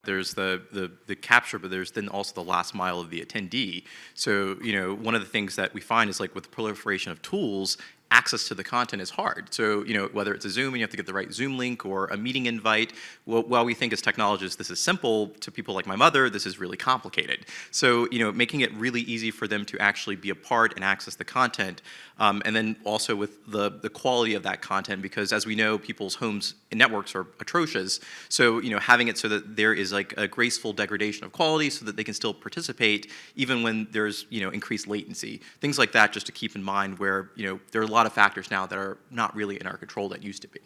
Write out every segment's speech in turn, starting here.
There's the capture, but there's then also the last mile of the attendee. So, one of the things that we find is like with the proliferation of tools, access to the content is hard. So, whether it's a Zoom and you have to get the right Zoom link or a meeting invite, while we think as technologists this is simple, to people like my mother, this is really complicated. So, making it really easy for them to actually be a part and access the content, and then also with the quality of that content, because as we know, people's homes and networks are atrocious. So, having it so that there is like a graceful degradation of quality so that they can still participate even when there's, increased latency. Things like that just to keep in mind where, there are a lot of factors now that are not really in our control that used to be.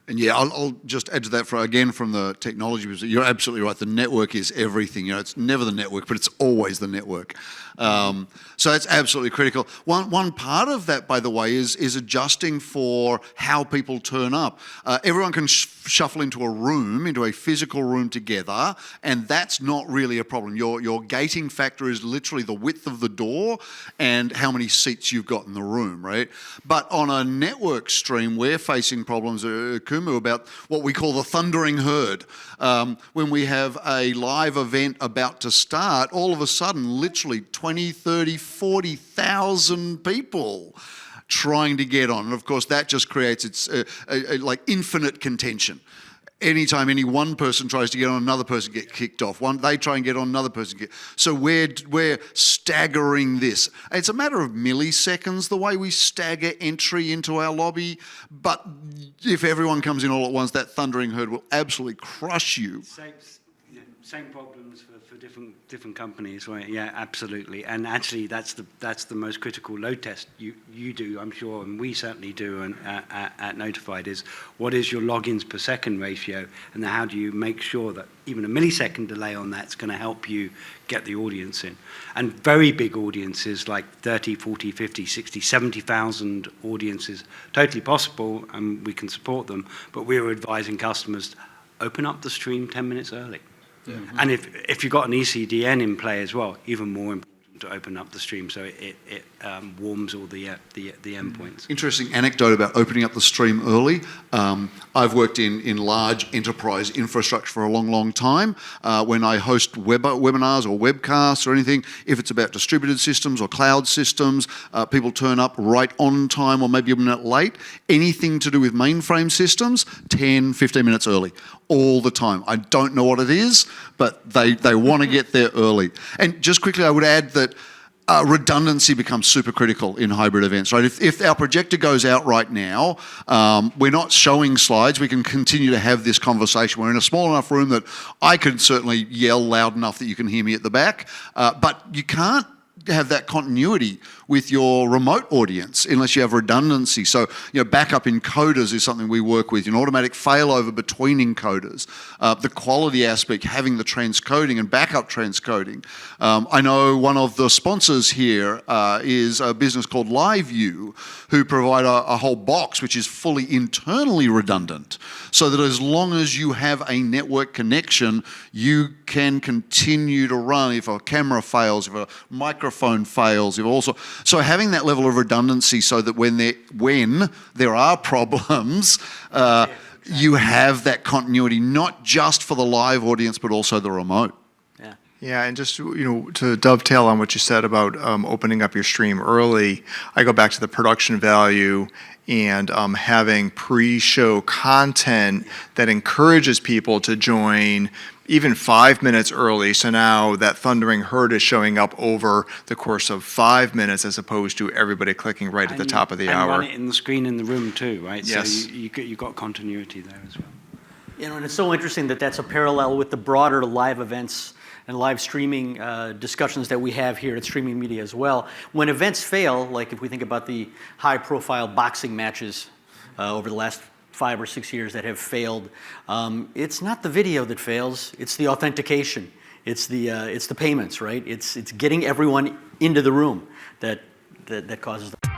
And yeah, I'll just add to that from the technology perspective. You're absolutely right. The network is everything. It's never the network, but it's always the network. So that's absolutely critical. One part of that, by the way, is adjusting for how people turn up. Everyone can shuffle into a physical room together, and that's not really a problem. Your gating factor is literally the width of the door and how many seats you've got in the room, right? But on a network stream, we're facing problems about what we call the thundering herd. When we have a live event about to start, all of a sudden, literally 20, 30, 40,000 people trying to get on. And of course, that just creates like infinite contention. Anytime any one person tries to get on, another person gets kicked off. They try and get on, another person gets. So we're staggering this. It's a matter of milliseconds the way we stagger entry into our lobby. But if everyone comes in all at once, that thundering herd will absolutely crush you. Same problems for different companies, right? Yeah, absolutely. And actually, that's the most critical load test you do, I'm sure, and we certainly do at Notified, is what is your logins per second ratio, and then how do you make sure that even a millisecond delay on that's going to help you get the audience in. And very big audiences like 30, 40, 50, 60, 70,000 audiences, totally possible, and we can support them, but we're advising customers, open up the stream 10 minutes early. Yeah. And if you've got an ECDN in play as well, even more important to open up the stream so it warms all the endpoints. Interesting anecdote about opening up the stream early. I've worked in large enterprise infrastructure for a long, long time. When I host webinars or webcasts or anything, if it's about distributed systems or cloud systems, people turn up right on time or maybe a minute late. Anything to do with mainframe systems, 10, 15 minutes early. All the time. I don't know what it is, but they want to get there early. And just quickly, I would add that redundancy becomes super critical in hybrid events, right? If our projector goes out right now, we're not showing slides, we can continue to have this conversation. We're in a small enough room that I could certainly yell loud enough that you can hear me at the back, but you can't have that continuity with your remote audience unless you have redundancy. So, backup encoders is something we work with, automatic failover between encoders. The quality aspect, having the transcoding and backup transcoding. I know one of the sponsors here is a business called LiveView, who provide a whole box which is fully internally redundant, so that as long as you have a network connection, you can continue to run if a camera fails, if a microphone fails, if also. So having that level of redundancy so that when there are problems, you have that continuity, not just for the live audience, but also the remote. Yeah, and just to dovetail on what you said about opening up your stream early, I go back to the production value and having pre-show content that encourages people to join even 5 minutes early. So now that thundering herd is showing up over the course of 5 minutes as opposed to everybody clicking right at the top of the hour. And run it in the screen in the room too, right? Yes. So you've got continuity there as well. And it's so interesting that that's a parallel with the broader live events and live streaming discussions that we have here at Streaming Media as well. When events fail, like if we think about the high-profile boxing matches over the last 5 or 6 years that have failed, it's not the video that fails, it's the authentication, it's the payments, right? It's getting everyone into the room that causes them.